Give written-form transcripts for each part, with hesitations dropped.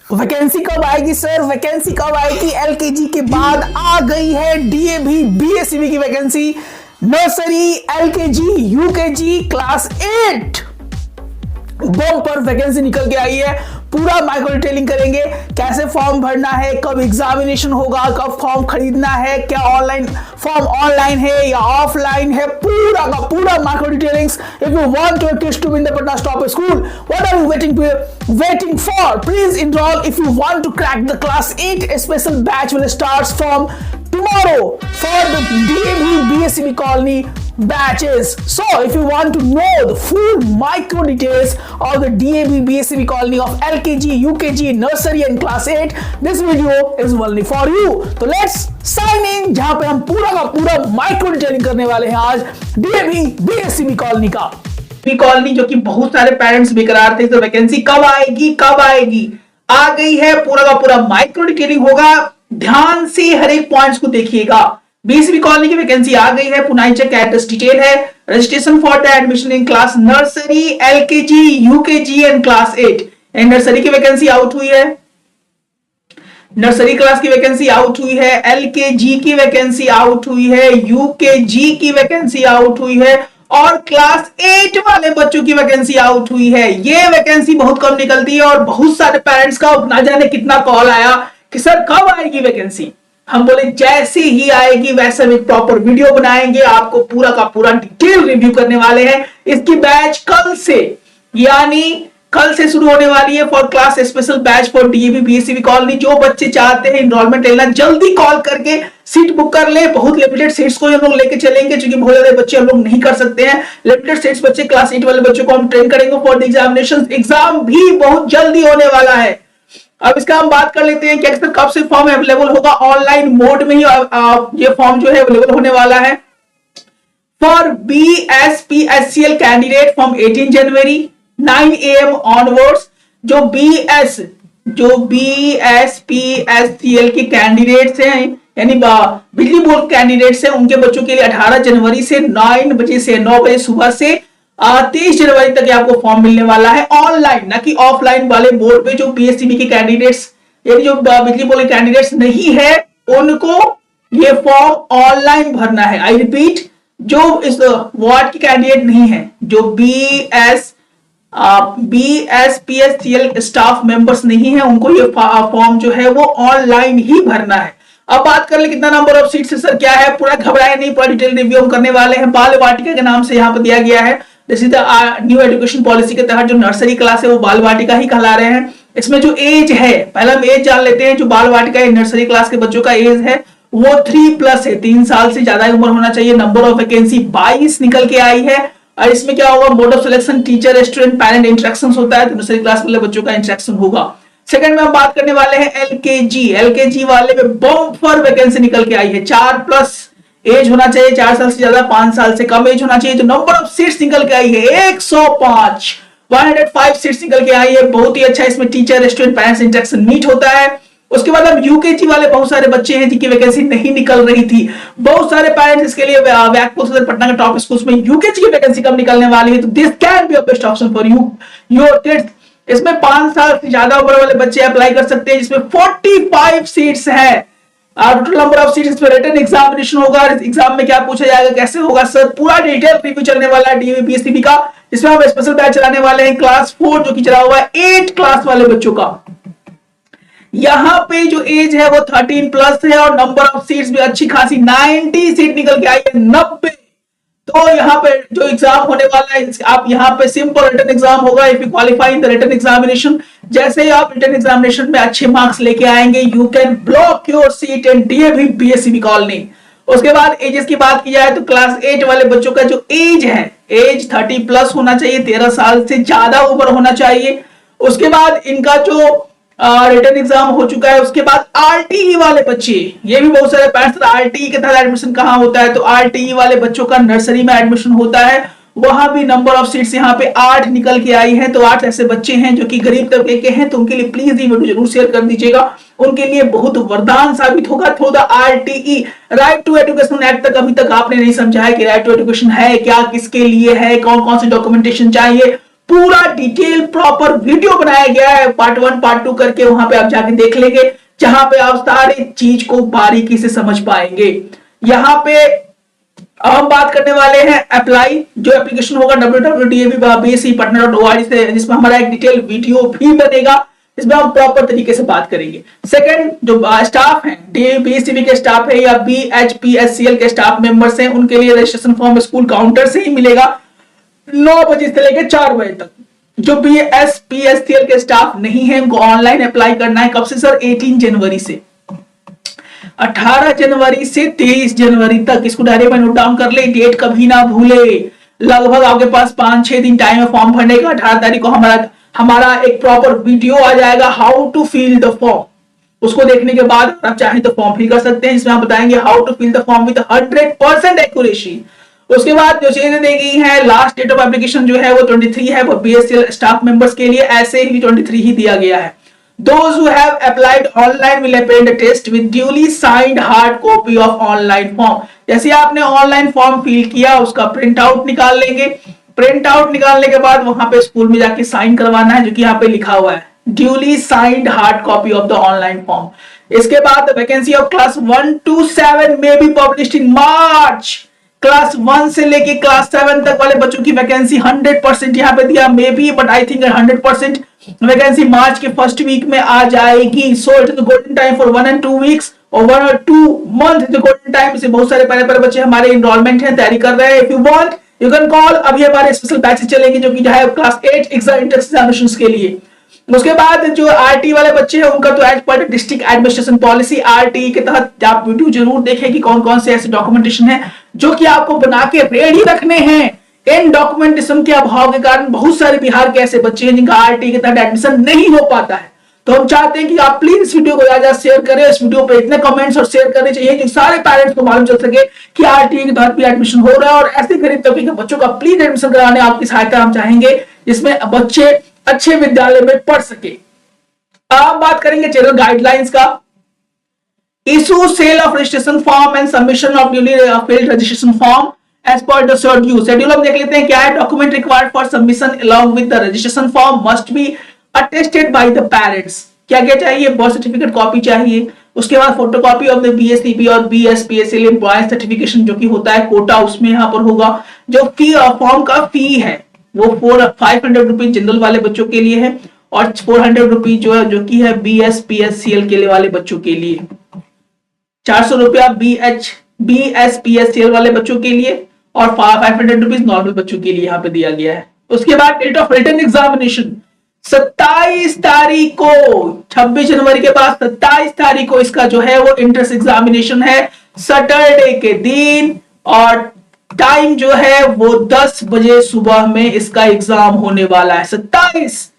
Vacancy कब आएगी sir? Vacancy कब आएगी? एलकेजी के बाद आ गई है डीएवी बीएससीबी की vacancy. Nursery, LKG, UKG, class 8 बम पर वैकेंसी निकल के आई है। पूरा माइक्रो डिटेलिंग करेंगे, कैसे फॉर्म भरना है, कब एग्जामिनेशन होगा, कब फॉर्म खरीदना है, क्या ऑनलाइन फॉर्म ऑनलाइन है या ऑफलाइन है, पूरा का पूरा micro detailings. If you want your kids to win the Patna top school, what are you waiting for? Please enroll if you want to crack the class 8 special batch will starts from tomorrow for the DAV BSCB colony batches. So if you want to know the full micro details of the DAV BSCB colony of LKG, UKG, nursery and class 8, this video is only for you. So let's sign in, जहां पे हम पूरा का पूरा micro detailing करने वाले हैं आज DAV BSCB colony का। कॉलोनी जो कि बहुत सारे पेरेंट्स बेकरार थे, तो वैकेंसी कब आएगी कब आएगी, आ गई है। पूरा का पूरा माइक्रो डिटेलिंग होगा, ध्यान से हर एक पॉइंट्स को देखिएगा। बीएससीबी कॉलोनी की वैकेंसी आ गई है। पुनाई चेक एड्रेस डिटेल है। Registration for the admission in class nursery, LKG, UKG and class 8। Nursery की वैकेंसी आउट हुई है, नर्सरी क्लास की वैकेंसी आउट हुई है, एलकेजी की वैकेंसी आउट हुई है, यूकेजी की वैकेंसी आउट हुई है और क्लास 8 वाले बच्चों की वैकेंसी आउट हुई है। ये वैकेंसी बहुत कम निकलती है और बहुत सारे पेरेंट्स का ना जाने कितना कॉल आया कि सर कब आएगी वैकेंसी। हम बोले जैसे ही आएगी वैसे हम एक प्रॉपर वीडियो बनाएंगे, आपको पूरा का पूरा डिटेल रिव्यू करने वाले हैं। इसकी बैच कल से, यानी कल से शुरू होने वाली है for class special batch for DAV BSCB colony. जो बच्चे चाहते हैं एनरोलमेंट लेना, जल्दी कॉल करके सीट बुक कर ले। बहुत लिमिटेड सीट्स को हम लोग लेके चलेंगे, क्योंकि बहुत ज्यादा बच्चे हम लोग नहीं कर सकते हैं। लिमिटेड सीट्स बच्चे, क्लास 8 वाले बच्चों को हम ट्रेन करेंगे फॉर द एग्जामिनेशन। एग्जाम भी बहुत जल्दी होने वाला है। अब इसका हम बात कर लेते हैं कि अक्सर कब से फॉर्म अवेलेबल होगा। ऑनलाइन मोड में ही ये फॉर्म जो है अवेलेबल होने वाला है for BSPSCL candidate from 18 January 9 AM onwards. जो BSPSCL के कैंडिडेट्स हैं, यानी बिजली बोर्ड कैंडिडेट्स हैं, उनके बच्चों के लिए 18 जनवरी से 9 बजे से 9 बजे सुबह से 23 जनवरी तक आपको फॉर्म मिलने वाला है ऑनलाइन, ना कि ऑफलाइन वाले बोर्ड पे। जो बीएससीबी के कैंडिडेट्स, यानी जो बिजली बोर्ड के कैंडिडेट्स नहीं है, उनको ये फॉर्म ऑनलाइन भरना है। आई रिपीट, जो इस वार्ड के कैंडिडेट नहीं है, जो BSPSCL स्टाफ मेंबर्स नहीं है, उनको ये फॉर्म जो है वो ऑनलाइन ही भरना है। अब बात कर ले कितना नंबर ऑफ सीट्स है सर, क्या है, पूरा घबराए नहीं, पूरा डिटेल रिव्यू हम करने वाले हैं। बाल वाटिका के नाम से यहाँ पर दिया गया है। This is the new education policy के तहत जो नर्सरी क्लास है वो बाल वाटिका ही कहला रहे हैं। इसमें जो एज है, पहले हम एज जान लेते हैं। जो बाल वाटिका नर्सरी क्लास के बच्चों का एज है वो 3+ है, 3 साल से ज्यादा उम्र होना चाहिए। नंबर ऑफ वैकेंसी 22 निकल के आई है। और इसमें क्या होगा, mode of selection teacher student parent interaction होता है, तो नर्सरी क्लास वाले बच्चों का इंटरेक्शन होगा। सेकंड में हम बात करने वाले हैं एलकेजी वाले में बम्पर वैकेंसी निकल के आई है। 4+ एज होना चाहिए, 4 साल से ज्यादा, 5 साल से कम एज होना चाहिए। तो नंबर ऑफ सीट्स निकल के आई है 105 सीट्स निकल के आई है। बहुत ही अच्छा, इसमें teacher student parents interaction meet होता है। उसके बाद अब यूकेजी वाले बहुत सारे बच्चे हैं जिनकी वैकेंसी नहीं निकल रही थी। बहुत सारे पेरेंट्स इसके लिए व्याकपुर सदर पटना के टॉप स्कूल्स में यूकेजी की वैकेंसी कब निकलने वाली है, तो this can be a best option for you your kids. इसमें 5 साल से ज्यादा उम्र वाले बच्चे अप्लाई कर सकते हैं, जिसमें 45 सीट्स है। टोटल नंबर ऑफ सीट्स पे रिटन एग्जामिनेशन होगा। एग्जाम में क्या पूछा जाएगा, कैसे होगा सर, पूरा डिटेल रिव्यू चलने वाला है डीएवी बीएससीबी का, जिसमें हम स्पेशल बैच चलाने वाले हैं क्लास 4 जो कि चला हुआ है 8 क्लास वाले बच्चों का। यहाँ पे जो एज है वो 13+ है और नंबर ऑफ सीट्स भी अच्छी खासी 90 सीट निकल के आई है, 90। तो यहाँ पे जो एग्जाम होने वाला है, आप यहाँ पे सिंपल रिटन एग्जाम होगा। If you qualify in the written examination, जैसे ही आप रिटन एग्जामिनेशन में अच्छे मार्क्स लेके आएंगे, you can block your seat in DAV BSCB colony. उसके बाद एजेस की बात की जाए तो क्लास 8 वाले बच्चों का जो एज है, एज 30+ होना चाहिए, 13 साल से ज्यादा उम्र होना चाहिए। उसके बाद इनका जो रिटन एग्जाम हो चुका है, उसके बाद आरटीई वाले बच्चे, ये भी बहुत सारे पेरेंट्स, आरटीई के तहत एडमिशन कहाँ होता है, तो आरटीई वाले बच्चों का नर्सरी में एडमिशन होता है। वहां भी नंबर ऑफ सीट्स यहाँ पे 8 निकल के आई है। तो 8 ऐसे बच्चे हैं जो कि गरीब तबके के हैं, तो उनके लिए प्लीज ये वीडियो जरूर शेयर कर दीजिएगा, उनके लिए बहुत वरदान साबित होगा through the RTE right to education act. तक अभी तक आपने नहीं समझा है कि राइट टू एजुकेशन है क्या, किसके लिए है, कौन कौन से डॉक्यूमेंटेशन चाहिए, पूरा डिटेल प्रॉपर वीडियो बनाया गया है, पार्ट 1 पार्ट 2 करके, वहां पे आप जाके देख लेंगे, जहां पे आप सारी चीज को बारीकी से समझ पाएंगे। यहां पे हम बात करने वाले हैं अप्लाई, जो एप्लीकेशन होगा www.bscpatna.org से, जिसमें हमारा एक डिटेल वीडियो भी बनेगा, इसमें हम प्रॉपर तरीके से बात करेंगे। सेकंड, जो स्टाफ है, बीएससीबी के स्टाफ है या बीएचपीएससीएल के स्टाफ मेंबर्स हैं, उनके लिए रजिस्ट्रेशन फॉर्म स्कूल काउंटर से ही मिलेगा 9 बजे से लेकर 4 बजे तक। जो बीएसपीएससीएल के स्टाफ नहीं है उनको ऑनलाइन अप्लाई करना है। कब से सर? 18 जनवरी से, 18 जनवरी से 23 जनवरी तक। इसको डायरी में नोट डाउन कर ले, डेट कभी ना भूले। लगभग आपके पास 5-6 दिन टाइम है फॉर्म भरने का। 18 तारीख को हमारा एक प्रॉपर वीडियो आ जाएगा, how to fill the form. उसको देखने के बाद आप चाहें तो फॉर्म फिल कर सकते हैं, इसमें हम बताएंगे how to fill the form with 100% accuracy. उसके बाद जो चीजें दी गई है, लास्ट डेट ऑफ एप्लीकेशन जो है वो 23 है, वो बीएससीएल स्टाफ मेंबर्स के लिए ऐसे ही 23 ही दिया गया है। Those who have applied online will append a test with duly signed hard copy of online form। जैसे आपने ऑनलाइन फॉर्म फिल किया, उसका प्रिंट आउट निकाल लेंगे। प्रिंट आउट निकालने के बाद वहां पे स्कूल में जाके साइन करवाना है, जो कि यहाँ पे लिखा हुआ है, duly signed hard copy of the online form. इसके बाद वैकेंसी ऑफ क्लास 1 to 7 में be published in March. Class 1 से लेके क्लास 7 तक वाले बच्चों की वैकेंसी 100% यहाँ पे दिया, may be, but I think 100% vacancy March के फर्स्ट वीक में आ जाएगी। So it is the golden time for 1 and 2 weeks और 1 or 2 month is the golden time. इसे बहुत सारे प्यारे बच्चे हमारे इनरोलमेंट हैं, तैयारी कर रहे हैं। If you want you can call. अभी हमारे स्पेशल बैचेस चलेंगे जो कि जो है क्लास 8 एग्जामिनेशन के लिए। उसके बाद जो आरटी वाले बच्चे हैं उनका तो as per district administration policy RT के तहत आप वीडियो जरूर देखें कि कौन कौन से ऐसे डॉक्यूमेंटेशन है जो कि आपको बना के रेडी रखने हैं। इन डॉक्यूमेंटेशन के अभाव के कारण बहुत सारे बिहार के ऐसे बच्चे हैं जिनका आरटी के तहत एडमिशन नहीं हो पाता है। तो हम चाहते हैं कि आप प्लीज इस वीडियो को ज्यादा शेयर करें। इस वीडियो पे इतने कमेंट्स और शेयर करने चाहिए कि सारे पेरेंट्स को मालूम चल सके कि आरटी के तहत भी एडमिशन हो रहा है, और ऐसे गरीब तबके के बच्चों का प्लीज एडमिशन कराने आपकी सहायता हम चाहेंगे, जिसमें बच्चे अच्छे विद्यालय में पढ़ सके। अब बात करेंगे जनरल गाइडलाइंस का। Issue sale of registration form and submission of duly filled registration form as per the schedule हम देख लेते हैं क्या है। Document required for submission along with the registration form must be attested by the parents. क्या क्या चाहिए? Birth certificate copy चाहिए, उसके बाद फोटोकॉपी ऑफ द बीएससीबी और बीएसपीएससीएल एम्प्लॉयज सर्टिफिकेशन जो कि होता है कोटा, उसमें यहाँ पर होगा। जो फी फॉर्म का फी है वो 500 रुपीज जनरल वाले बच्चों के लिए है, और 400 रुपीज जो कि है बीएसपीएससीएल के लिए वाले बच्चों के लिए, 400 रुपया बीएसपीएससीएल वाले बच्चों के लिए, और 500 रुपीज नॉर्मल बच्चों के लिए यहाँ पे दिया गया है। उसके बाद डेट ऑफ रिटन एग्जामिनेशन 27 तारीख को, 26 जनवरी के बाद 27 तारीख को इसका जो है वो एंट्रेंस एग्जामिनेशन है, सैटरडे के दिन, और टाइम जो है वो 10 बजे सुबह में इसका एग्जाम होने वाला है। 27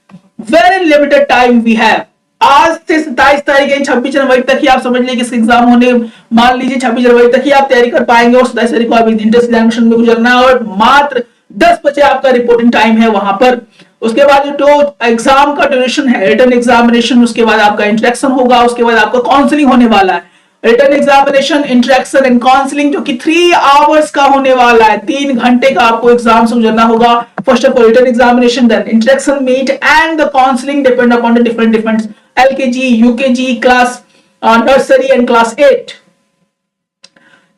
very limited time we have. आज से 27 तारीख 26 जनवरी तक ही आप समझ लीजिए किसका एग्जाम होने, मान लीजिए 26 जनवरी तक ही आप तैयारी कर पाएंगे, और 27 तारीख को आप एंट्रेंस एग्जामिनेशन में गुजरना है, और मात्र 10 बजे आपका रिपोर्टिंग टाइम है वहां पर। उसके बाद जो एग्जाम का ड्यूरेशन है, रिटन एग्जामिनेशन, उसके बाद आपका इंटरेक्शन होगा, उसके बाद आपका काउंसलिंग होने वाला है। Written examination, interaction and counselling जो कि 3 आवर्स का होने वाला है, 3 घंटे का आपको एग्जाम से गुजरना होगा। First of all written examination, then interaction meet and the counselling depend upon the different LKG, UKG, class nursery and class 8।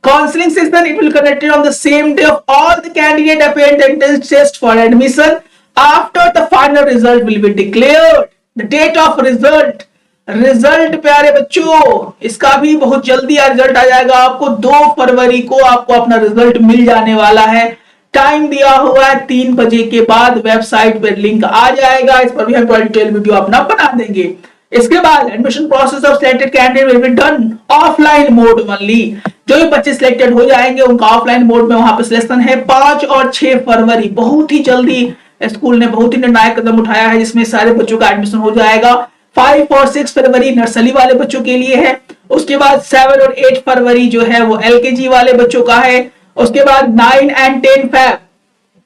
Counseling session, it will conducted on the same day of all the candidate appeared the entrance test for admission. After the final result will be declared. The date of result, result प्यारे बच्चों इसका भी बहुत जल्दी result आ जाएगा आपको। 2 फरवरी को आपको अपना रिजल्ट मिल जाने वाला है। टाइम दिया हुआ है 3 बजे के बाद, वेबसाइट पर लिंक आ जाएगा, इस पर भी हम डिटेल वीडियो अपना बना देंगे। इसके बाद admission process of selected candidate will be done offline mode only. जो भी बच्चे सिलेक्टेड हो जाएंगे उनका ऑफलाइन मोड में वहां पे सिलेक्शन है। 5 और 6 फरवरी बहुत ही जल्दी स्कूल ने बहुत ही निर्णायक कदम उठाया है, जिसमें सारे बच्चों का एडमिशन हो जाएगा। 5 और 6 फरवरी नर्सरी वाले बच्चों के लिए है। उसके बाद 7 और 8 फरवरी जो है वो एलकेजी वाले बच्चों का है। उसके बाद 9 and 10 फेब,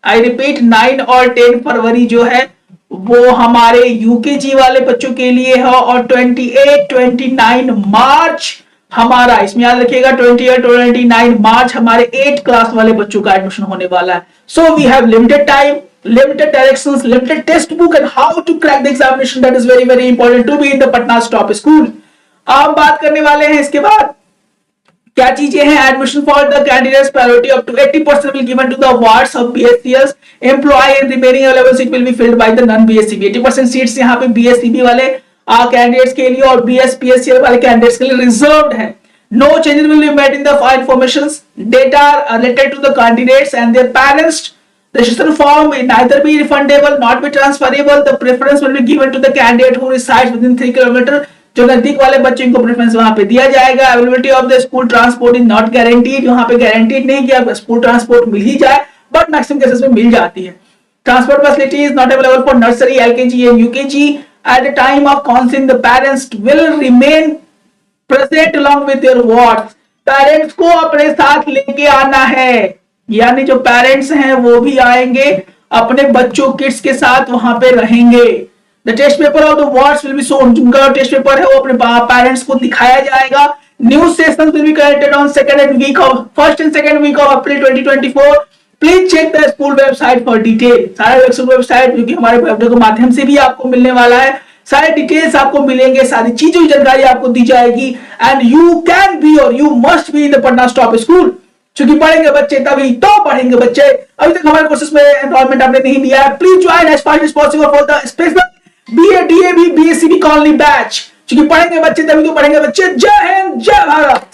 आई रिपीट 9 और 10 फरवरी जो है वो हमारे यूकेजी वाले बच्चों के लिए है। और 28-29 मार्च हमारा, इसमें याद रखिएगा 28-29 मार्च हमारे 8 क्लास वाले बच्चों का एडमिशन होने वाला है। So we have limited time, limited directions, limited test book, and how to crack the examination. That is very very important to be in the Patna's top school. अब बात करने वाले हैं इसके बाद क्या चीजें हैं. Admission for the candidates priority up to 80% will given to the awards of BSCS employ and remaining available seat will be filled by the non BSCB. 80% seats यहाँ पे बीएससीबी वाले कैंडिडेट्स के लिए और बीएसपीएससीएल वाले कैंडिडेट्स के लिए रिजर्व्ड है. No changes will be made in the informations. Data related to the candidates and their parents. Registration form will neither be refundable, not be transferable. The preference will be given to the candidate who resides within 3 km. जो नजदीक वाले बच्चों को preference वहां पे दिया जाएगा. Availability of the school transport is not guaranteed. वहां पे गारंटीड नहीं कि आपको स्कूल ट्रांसपोर्ट मिल ही जाए, बट मैक्सिमम केसेस में मिल जाती है. Transport facility is not available for nursery, LKG and UKG. At the time of counselling the parents will remain present along with their wards. Parents को अपने साथ लेके आना है, यानी जो पेरेंट्स हैं वो भी आएंगे, अपने बच्चों किड्स के साथ वहां पे रहेंगे. The test paper of the wards will be shown. जिनका टेस्ट पेपर है वो अपने पेरेंट्स को दिखाया जाएगा. News session will be conducted on first and second week of April 2024. Please check the school website for detail. सारा website जो कि हमारे वेबसाइट के माध्यम से भी आपको मिलने वाला है, सारे डिटेल्स आपको मिलेंगे, सारी चीजों की जानकारी आपको दी जाएगी. एंड यू कैन बी और you must be in the Patna top school. क्योंकि पढ़ेंगे बच्चे तभी तो पढ़ेंगे बच्चे. अभी तक हमारे कोर्सेज में एनरोलमेंट आपने नहीं लिया है, please join as fast as possible for the special BA DAB BSCB colony batch. क्योंकि पढ़ेंगे बच्चे तभी तो पढ़ेंगे बच्चे. जय हिंद, जय भारत.